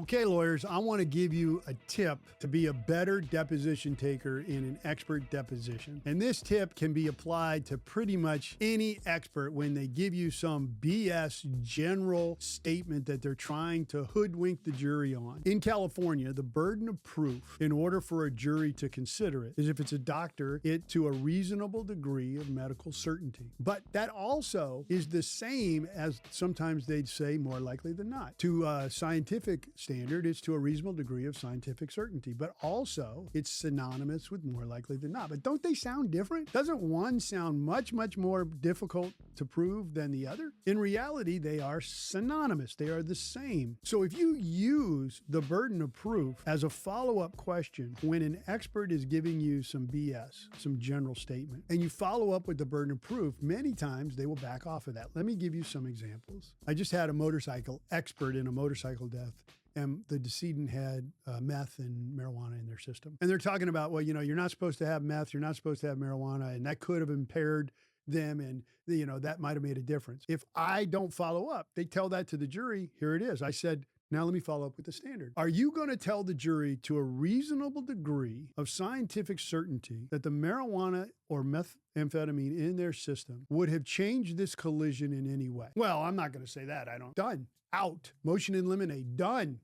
Okay, lawyers, I want to give you a tip to be a better deposition taker in an expert deposition. And this tip can be applied to pretty much any expert when they give you some BS general statement that they're trying to hoodwink the jury on. In California, the burden of proof in order for a jury to consider it is, if it's a doctor, it to a reasonable degree of medical certainty. But that also is the same as sometimes they'd say more likely than not. To a scientific standard, it's to a reasonable degree of scientific certainty, but also it's synonymous with more likely than not. But don't they sound different? Doesn't one sound much more difficult to prove than the other? In reality, they are synonymous. They are the same. So if you use the burden of proof as a follow-up question when an expert is giving you some BS, some general statement, and you follow up with the burden of proof, many times they will back off of that. Let me give you some examples. I just had a motorcycle expert in a motorcycle death, and the decedent had meth and marijuana in their system. And they're talking about, well, you're not supposed to have meth, you're not supposed to have marijuana, and that could have impaired them, and that might have made a difference. If I don't follow up, they tell that to the jury. Here it is. I said, now let me follow up with the standard. Are you going to tell the jury to a reasonable degree of scientific certainty that the marijuana or methamphetamine in their system would have changed this collision in any way? Well, I'm not going to say that. I don't. Done. Out. Motion in limine. Done.